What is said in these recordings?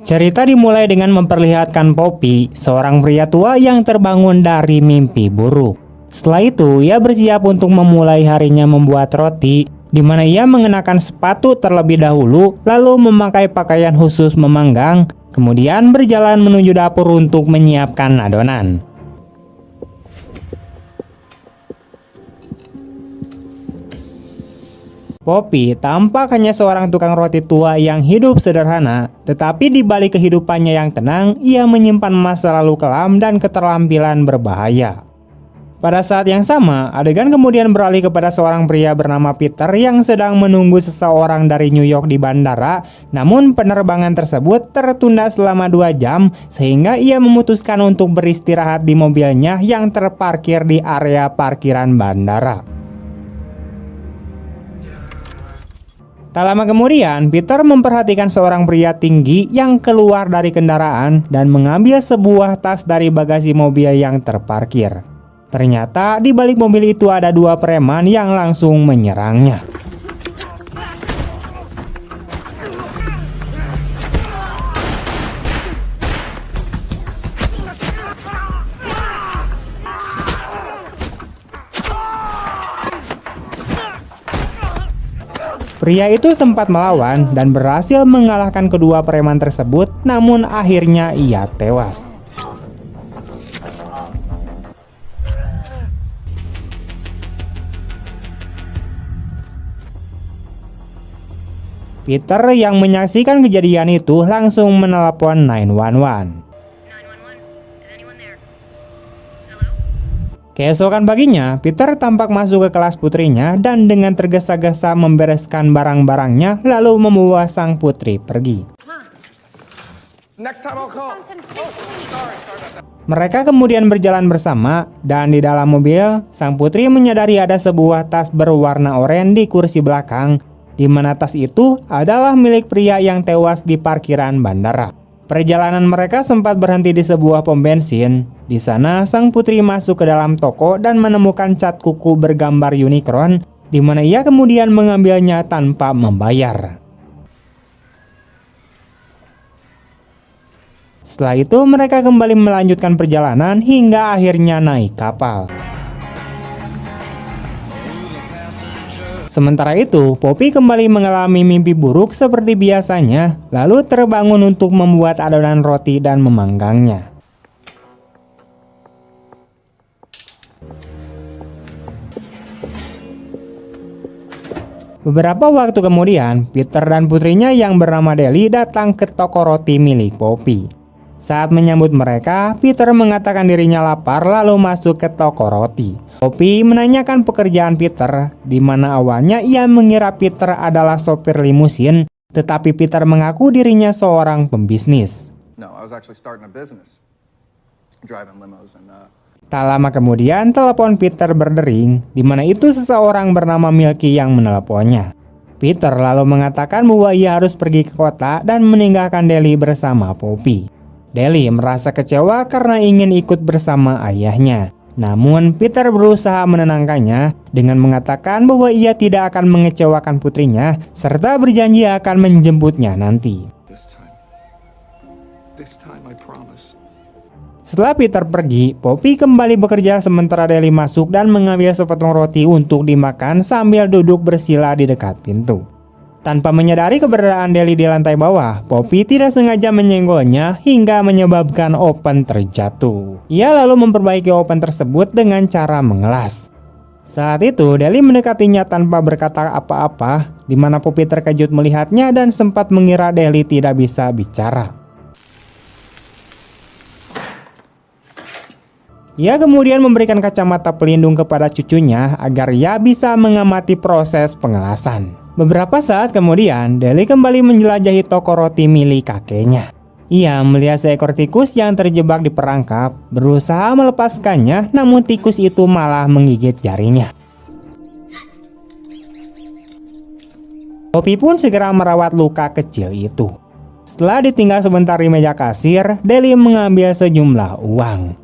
Cerita dimulai dengan memperlihatkan Poppy, seorang pria tua yang terbangun dari mimpi buruk. Setelah itu, ia bersiap untuk memulai harinya membuat roti, di mana ia mengenakan sepatu terlebih dahulu, lalu memakai pakaian khusus memanggang, kemudian berjalan menuju dapur untuk menyiapkan adonan. Poppy tampak hanya seorang tukang roti tua yang hidup sederhana, tetapi di balik kehidupannya yang tenang, ia menyimpan masa lalu kelam dan keterampilan berbahaya. Pada saat yang sama, adegan kemudian beralih kepada seorang pria bernama Peter yang sedang menunggu seseorang dari New York di bandara, namun penerbangan tersebut tertunda selama 2 jam sehingga ia memutuskan untuk beristirahat di mobilnya yang terparkir di area parkiran bandara. Tak lama kemudian, Peter memperhatikan seorang pria tinggi yang keluar dari kendaraan dan mengambil sebuah tas dari bagasi mobil yang terparkir. Ternyata di balik mobil itu ada 2 preman yang langsung menyerangnya. Pria itu sempat melawan dan berhasil mengalahkan kedua preman tersebut, namun akhirnya ia tewas. Peter yang menyaksikan kejadian itu langsung menelepon 911. Keesokan paginya, Peter tampak masuk ke kelas putrinya dan dengan tergesa-gesa membereskan barang-barangnya lalu membawa sang putri pergi. Mereka kemudian berjalan bersama dan di dalam mobil, sang putri menyadari ada sebuah tas berwarna oranye di kursi belakang, di mana tas itu adalah milik pria yang tewas di parkiran bandara. Perjalanan mereka sempat berhenti di sebuah pom bensin. Di sana, sang putri masuk ke dalam toko dan menemukan cat kuku bergambar unicorn, di mana ia kemudian mengambilnya tanpa membayar. Setelah itu, mereka kembali melanjutkan perjalanan hingga akhirnya naik kapal. Sementara itu, Poppy kembali mengalami mimpi buruk seperti biasanya, lalu terbangun untuk membuat adonan roti dan memanggangnya. Beberapa waktu kemudian, Peter dan putrinya yang bernama Deli datang ke toko roti milik Poppy. Saat menyambut mereka, Peter mengatakan dirinya lapar lalu masuk ke toko roti. Poppy menanyakan pekerjaan Peter, di mana awalnya ia mengira Peter adalah sopir limusin, tetapi Peter mengaku dirinya seorang pembisnis. Tak lama kemudian, telepon Peter berdering, di mana itu seseorang bernama Milky yang meneleponnya. Peter lalu mengatakan bahwa ia harus pergi ke kota dan meninggalkan Deli bersama Poppy. Deli merasa kecewa karena ingin ikut bersama ayahnya. Namun Peter berusaha menenangkannya dengan mengatakan bahwa ia tidak akan mengecewakan putrinya serta berjanji akan menjemputnya nanti. Setelah Peter pergi, Poppy kembali bekerja sementara Deli masuk dan mengambil sepotong roti untuk dimakan sambil duduk bersila di dekat pintu. Tanpa menyadari keberadaan Deli di lantai bawah, Poppy tidak sengaja menyenggolnya hingga menyebabkan oven terjatuh. Ia lalu memperbaiki oven tersebut dengan cara mengelas. Saat itu, Deli mendekatinya tanpa berkata apa-apa, di mana Poppy terkejut melihatnya dan sempat mengira Deli tidak bisa bicara. Ia kemudian memberikan kacamata pelindung kepada cucunya agar ia bisa mengamati proses pengelasan. Beberapa saat kemudian, Deli kembali menjelajahi toko roti milik kakeknya. Ia melihat seekor tikus yang terjebak di perangkap, berusaha melepaskannya, namun tikus itu malah menggigit jarinya. Poppy pun segera merawat luka kecil itu. Setelah ditinggal sebentar di meja kasir, Deli mengambil sejumlah uang.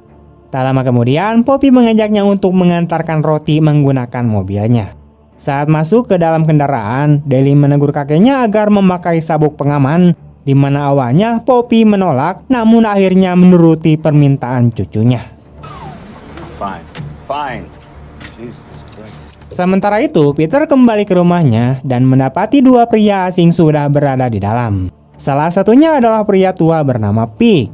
Tak lama kemudian, Poppy mengajaknya untuk mengantarkan roti menggunakan mobilnya. Saat masuk ke dalam kendaraan, Deli menegur kakeknya agar memakai sabuk pengaman, di mana awalnya Poppy menolak, namun akhirnya menuruti permintaan cucunya. Fine. Jesus Christ. Sementara itu, Peter kembali ke rumahnya dan mendapati dua pria asing sudah berada di dalam. Salah satunya adalah pria tua bernama Pig.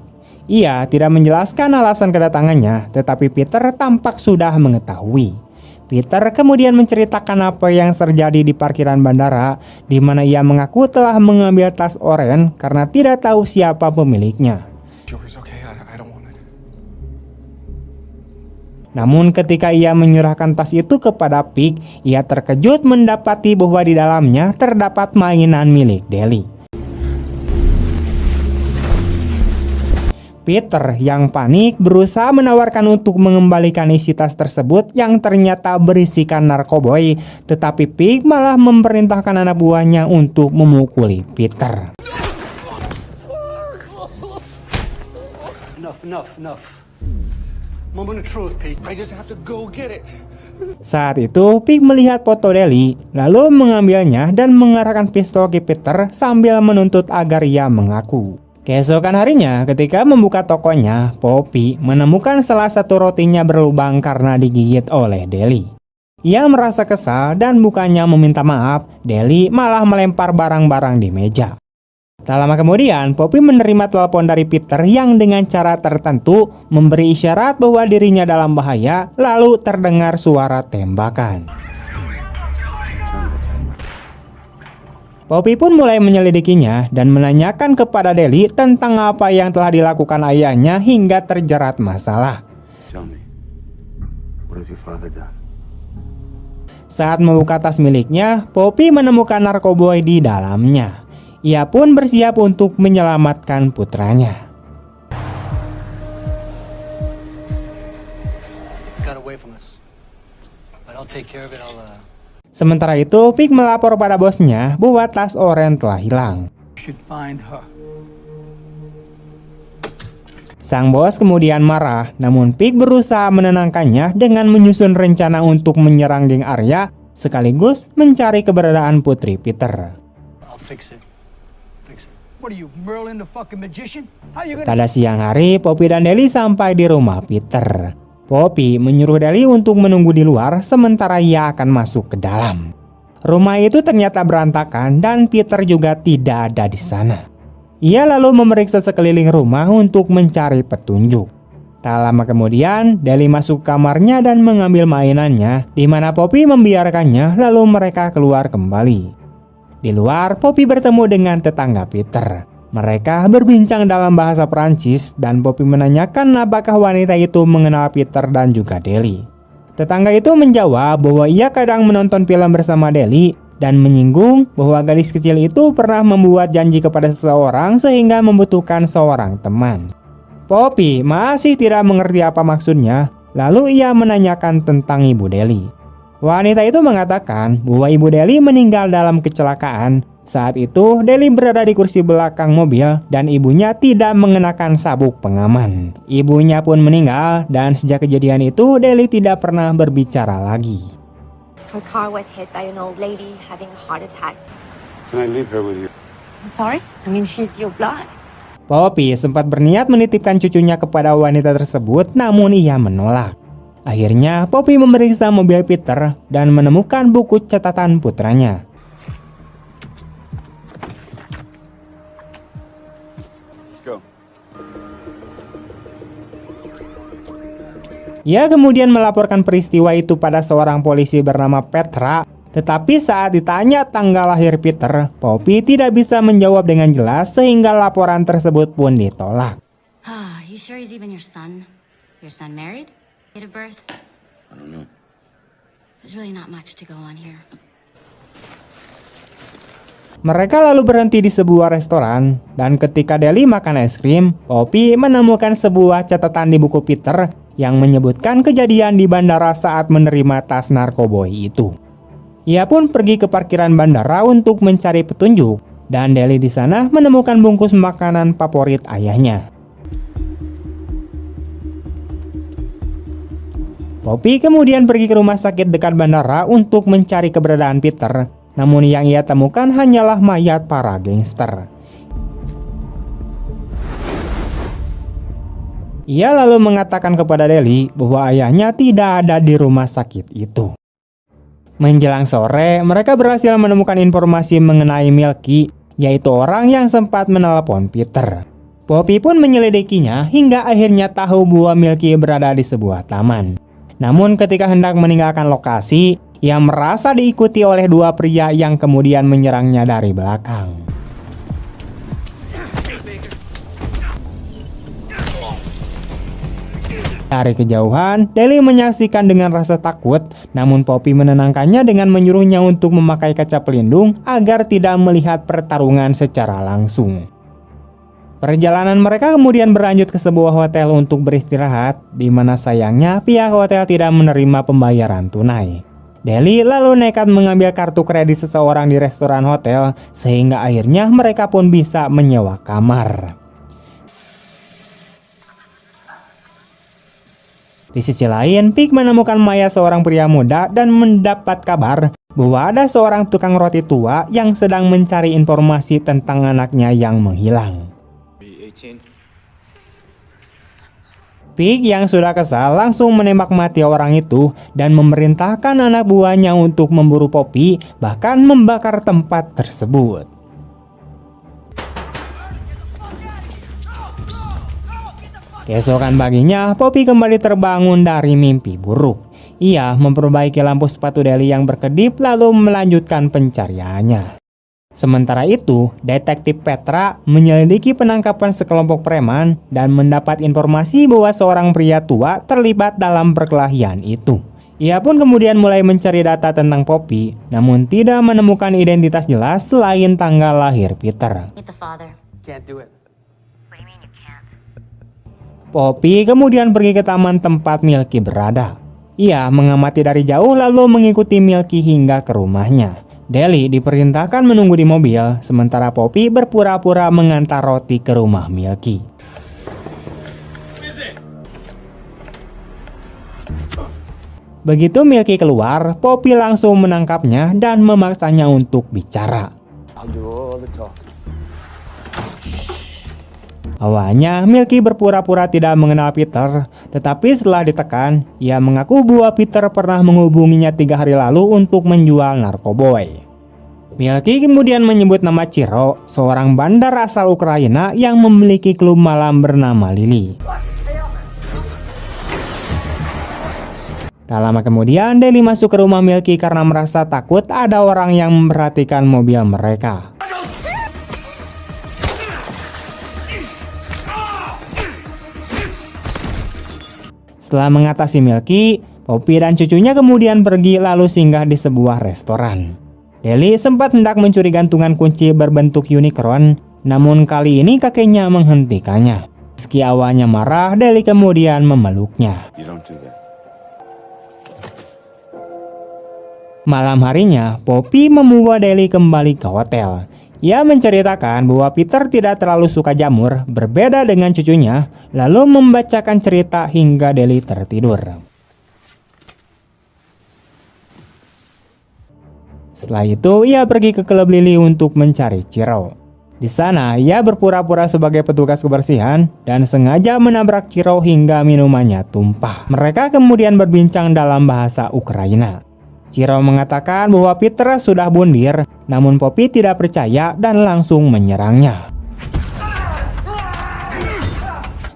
Ia tidak menjelaskan alasan kedatangannya, tetapi Peter tampak sudah mengetahui. Peter kemudian menceritakan apa yang terjadi di parkiran bandara, di mana ia mengaku telah mengambil tas oranye karena tidak tahu siapa pemiliknya. Namun ketika ia menyerahkan tas itu kepada Pig, ia terkejut mendapati bahwa di dalamnya terdapat mainan milik Deli. Peter yang panik berusaha menawarkan untuk mengembalikan isi tas tersebut yang ternyata berisikan narkoboy, tetapi Pig malah memerintahkan anak buahnya untuk memukuli Peter. Enough. Moment of truth, Pig. I just have to go get it. Saat itu Pig melihat foto Deli, lalu mengambilnya dan mengarahkan pistol ke Peter sambil menuntut agar ia mengaku. Keesokan harinya, ketika membuka tokonya, Poppy menemukan salah satu rotinya berlubang karena digigit oleh Deli. Ia merasa kesal dan bukannya meminta maaf, Deli malah melempar barang-barang di meja. Tak lama kemudian, Poppy menerima telepon dari Peter yang dengan cara tertentu memberi isyarat bahwa dirinya dalam bahaya, lalu terdengar suara tembakan. Poppy pun mulai menyelidikinya dan menanyakan kepada Deli tentang apa yang telah dilakukan ayahnya hingga terjerat masalah. Saat membuka tas miliknya, Poppy menemukan narkoboy di dalamnya. Ia pun bersiap untuk menyelamatkan putranya. Sementara itu, Pig melapor pada bosnya bahwa tas oranye telah hilang. Sang bos kemudian marah, namun Pig berusaha menenangkannya dengan menyusun rencana untuk menyerang geng Arya sekaligus mencari keberadaan putri Peter. Pada siang hari, Poppy dan Deli sampai di rumah Peter. Poppy menyuruh Deli untuk menunggu di luar sementara ia akan masuk ke dalam. Rumah itu ternyata berantakan dan Peter juga tidak ada di sana. Ia lalu memeriksa sekeliling rumah untuk mencari petunjuk. Tak lama kemudian, Deli masuk kamarnya dan mengambil mainannya, di mana Poppy membiarkannya lalu mereka keluar kembali. Di luar, Poppy bertemu dengan tetangga Peter. Mereka berbincang dalam bahasa Perancis dan Poppy menanyakan apakah wanita itu mengenal Peter dan juga Deli. Tetangga itu menjawab bahwa ia kadang menonton film bersama Deli dan menyinggung bahwa gadis kecil itu pernah membuat janji kepada seseorang sehingga membutuhkan seorang teman. Poppy masih tidak mengerti apa maksudnya, lalu ia menanyakan tentang ibu Deli. Wanita itu mengatakan bahwa ibu Deli meninggal dalam kecelakaan. Saat itu, Deli berada di kursi belakang mobil dan ibunya tidak mengenakan sabuk pengaman. Ibunya pun meninggal dan sejak kejadian itu, Deli tidak pernah berbicara lagi. Her car was hit by an old lady having a heart attack. Can I leave her with you? I'm sorry? I mean, she's your blood. Poppy sempat berniat menitipkan cucunya kepada wanita tersebut, namun ia menolak. Akhirnya, Poppy memeriksa mobil Peter dan menemukan buku catatan putranya. Ia kemudian melaporkan peristiwa itu pada seorang polisi bernama Petra, tetapi saat ditanya tanggal lahir Peter, Poppy tidak bisa menjawab dengan jelas sehingga laporan tersebut pun ditolak. You sure he's even your son? Your son married? Date of birth? I don't know. There's really not much to go on here. Mereka lalu berhenti di sebuah restoran, dan ketika Deli makan es krim, Poppy menemukan sebuah catatan di buku Peter yang menyebutkan kejadian di bandara saat menerima tas narkoboy itu. Ia pun pergi ke parkiran bandara untuk mencari petunjuk, dan Deli di sana menemukan bungkus makanan favorit ayahnya. Poppy kemudian pergi ke rumah sakit dekat bandara untuk mencari keberadaan Peter. Namun yang ia temukan hanyalah mayat para gangster. Ia lalu mengatakan kepada Deli bahwa ayahnya tidak ada di rumah sakit itu. Menjelang sore, mereka berhasil menemukan informasi mengenai Milky, yaitu orang yang sempat menelepon Peter. Poppy pun menyelidikinya hingga akhirnya tahu bahwa Milky berada di sebuah taman. Namun ketika hendak meninggalkan lokasi, ia merasa diikuti oleh dua pria yang kemudian menyerangnya dari belakang. Dari kejauhan, Deli menyaksikan dengan rasa takut, namun Poppy menenangkannya dengan menyuruhnya untuk memakai kaca pelindung agar tidak melihat pertarungan secara langsung. Perjalanan mereka kemudian berlanjut ke sebuah hotel untuk beristirahat, di mana sayangnya pihak hotel tidak menerima pembayaran tunai. Deli lalu nekat mengambil kartu kredit seseorang di restoran hotel, sehingga akhirnya mereka pun bisa menyewa kamar. Di sisi lain, Pig menemukan mayat seorang pria muda dan mendapat kabar bahwa ada seorang tukang roti tua yang sedang mencari informasi tentang anaknya yang menghilang. Pig yang sudah kesal langsung menembak mati orang itu dan memerintahkan anak buahnya untuk memburu Poppy, bahkan membakar tempat tersebut. Keesokan paginya, Poppy kembali terbangun dari mimpi buruk. Ia memperbaiki lampu sepatu Deli yang berkedip lalu melanjutkan pencariannya. Sementara itu, detektif Petra menyelidiki penangkapan sekelompok preman dan mendapat informasi bahwa seorang pria tua terlibat dalam perkelahian itu. Ia pun kemudian mulai mencari data tentang Poppy, namun tidak menemukan identitas jelas selain tanggal lahir Peter. Meet the father. Can't do it. What do you mean you can't? Poppy kemudian pergi ke taman tempat Milky berada. Ia mengamati dari jauh lalu mengikuti Milky hingga ke rumahnya. Deli diperintahkan menunggu di mobil, sementara Poppy berpura-pura mengantar roti ke rumah Milky. Begitu Milky keluar, Poppy langsung menangkapnya dan memaksanya untuk bicara. I'll do all the talking. Awalnya, Milky berpura-pura tidak mengenal Peter, tetapi setelah ditekan, ia mengaku bahwa Peter pernah menghubunginya 3 hari lalu untuk menjual narkoboy. Milky kemudian menyebut nama Ciro, seorang bandar asal Ukraina yang memiliki klub malam bernama Lily. Tak lama kemudian, Deli masuk ke rumah Milky karena merasa takut ada orang yang memperhatikan mobil mereka. Setelah mengatasi Milky, Poppy dan cucunya kemudian pergi lalu singgah di sebuah restoran. Deli sempat hendak mencuri gantungan kunci berbentuk unicorn, namun kali ini kakeknya menghentikannya. Meski awalnya marah, Deli kemudian memeluknya. You don't do that. Malam harinya, Poppy membawa Deli kembali ke hotel. Ia menceritakan bahwa Peter tidak terlalu suka jamur, berbeda dengan cucunya, lalu membacakan cerita hingga Deli tertidur. Setelah itu, ia pergi ke klub Lily untuk mencari Ciro. Di sana, ia berpura-pura sebagai petugas kebersihan dan sengaja menabrak Ciro hingga minumannya tumpah. Mereka kemudian berbincang dalam bahasa Ukraina. Ciro mengatakan bahwa Peter sudah bundir, namun Poppy tidak percaya dan langsung menyerangnya.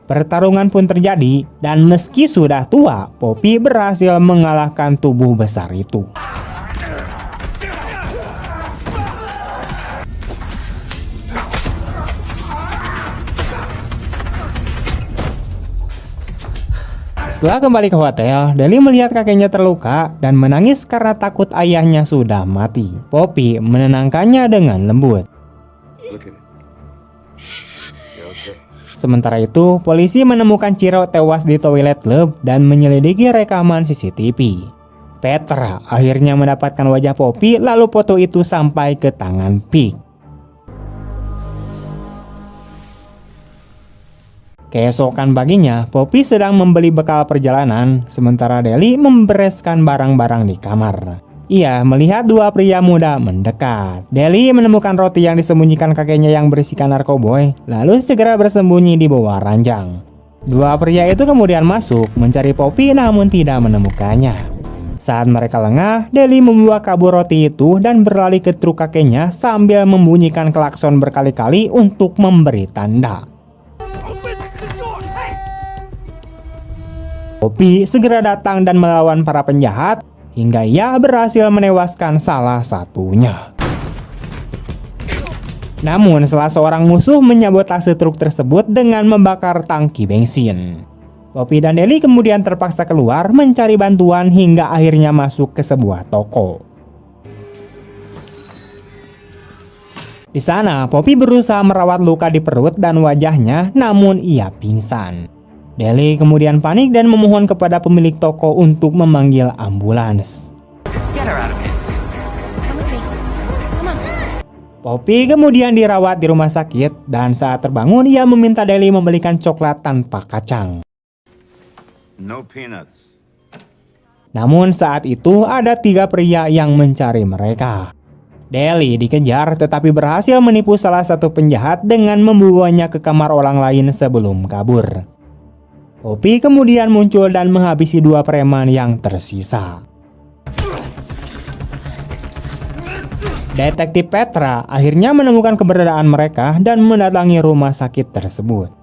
Pertarungan pun terjadi, dan meski sudah tua, Poppy berhasil mengalahkan tubuh besar itu. Setelah kembali ke hotel, Deli melihat kakeknya terluka dan menangis karena takut ayahnya sudah mati. Poppy menenangkannya dengan lembut. Look at it. You're okay. Sementara itu, polisi menemukan Ciro tewas di toilet klub dan menyelidiki rekaman CCTV. Petra akhirnya mendapatkan wajah Poppy, lalu foto itu sampai ke tangan Pig. Keesokan paginya, Poppy sedang membeli bekal perjalanan, sementara Deli membereskan barang-barang di kamar. Ia melihat dua pria muda mendekat. Deli menemukan roti yang disembunyikan kakeknya yang berisikan narkoboy, lalu segera bersembunyi di bawah ranjang. Dua pria itu kemudian masuk mencari Poppy namun tidak menemukannya. Saat mereka lengah, Deli membawa kabur roti itu dan berlari ke truk kakeknya sambil membunyikan klakson berkali-kali untuk memberi tanda. Poppy segera datang dan melawan para penjahat hingga ia berhasil menewaskan salah satunya. Namun salah seorang musuh menyabotase truk tersebut dengan membakar tangki bensin. Poppy dan Deli kemudian terpaksa keluar mencari bantuan hingga akhirnya masuk ke sebuah toko. Di sana, Poppy berusaha merawat luka di perut dan wajahnya, namun ia pingsan. Deli kemudian panik dan memohon kepada pemilik toko untuk memanggil ambulans. Get her out of here. Come with me. Come on. Poppy kemudian dirawat di rumah sakit dan saat terbangun ia meminta Deli membelikan coklat tanpa kacang. No peanuts. Namun saat itu ada 3 pria yang mencari mereka. Deli dikejar tetapi berhasil menipu salah satu penjahat dengan membawanya ke kamar orang lain sebelum kabur. Poppy kemudian muncul dan menghabisi 2 preman yang tersisa. Detektif Petra akhirnya menemukan keberadaan mereka dan mendatangi rumah sakit tersebut.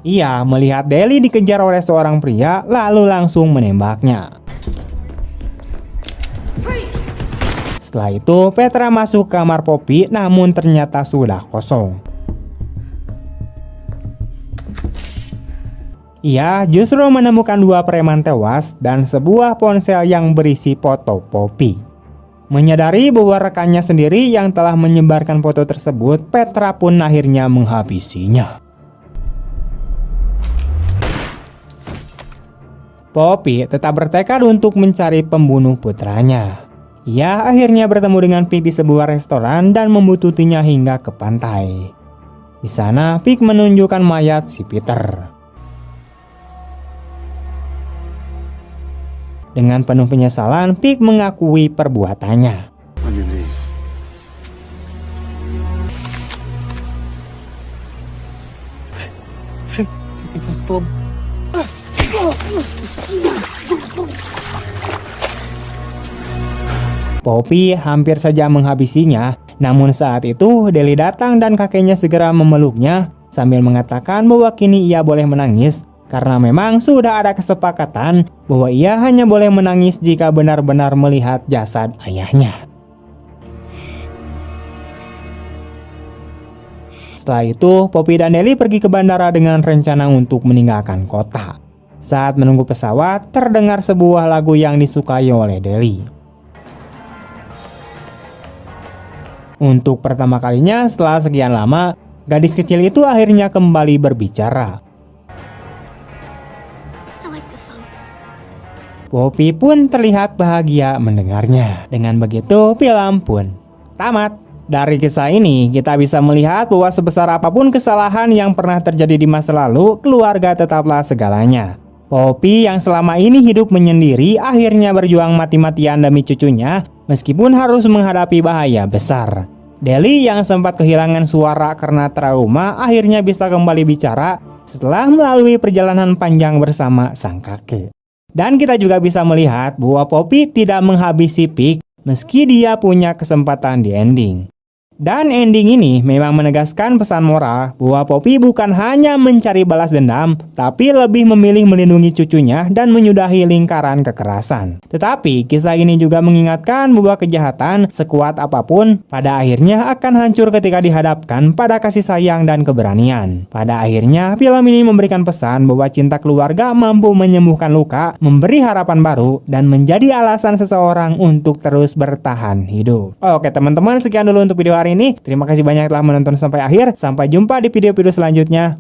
Ia melihat Deli dikejar oleh seorang pria lalu langsung menembaknya. Setelah itu Petra masuk ke kamar Poppy namun ternyata sudah kosong. Ia justru menemukan 2 preman tewas dan sebuah ponsel yang berisi foto Poppy. Menyadari bahwa rekannya sendiri yang telah menyebarkan foto tersebut, Petra pun akhirnya menghabisinya. Poppy tetap bertekad untuk mencari pembunuh putranya. Ia akhirnya bertemu dengan Pig di sebuah restoran dan membuntutinya hingga ke pantai. Di sana, Pig menunjukkan mayat si Peter. Dengan penuh penyesalan, Pig mengakui perbuatannya. On your knees. Poppy hampir saja menghabisinya, namun saat itu Deli datang dan kakeknya segera memeluknya sambil mengatakan bahwa kini ia boleh menangis karena memang sudah ada kesepakatan bahwa ia hanya boleh menangis jika benar-benar melihat jasad ayahnya. Setelah itu, Poppy dan Deli pergi ke bandara dengan rencana untuk meninggalkan kota. Saat menunggu pesawat, terdengar sebuah lagu yang disukai oleh Deli. Untuk pertama kalinya setelah sekian lama, gadis kecil itu akhirnya kembali berbicara. I like this song. Poppy pun terlihat bahagia mendengarnya. Dengan begitu, film pun tamat. Dari kisah ini, kita bisa melihat bahwa sebesar apapun kesalahan yang pernah terjadi di masa lalu, keluarga tetaplah segalanya. Poppy yang selama ini hidup menyendiri akhirnya berjuang mati-matian demi cucunya meskipun harus menghadapi bahaya besar. Deli yang sempat kehilangan suara karena trauma akhirnya bisa kembali bicara setelah melalui perjalanan panjang bersama sang kakek. Dan kita juga bisa melihat bahwa Poppy tidak menghabisi Pig meski dia punya kesempatan di ending. Dan ending ini memang menegaskan pesan moral bahwa Poppy bukan hanya mencari balas dendam, tapi lebih memilih melindungi cucunya dan menyudahi lingkaran kekerasan. Tetapi kisah ini juga mengingatkan bahwa kejahatan sekuat apapun pada akhirnya akan hancur ketika dihadapkan pada kasih sayang dan keberanian. Pada akhirnya film ini memberikan pesan bahwa cinta keluarga mampu menyembuhkan luka, memberi harapan baru, dan menjadi alasan seseorang untuk terus bertahan hidup. Oke teman-teman, sekian dulu untuk video hari ini. Terima kasih banyak telah menonton sampai akhir. Sampai jumpa di video-video selanjutnya.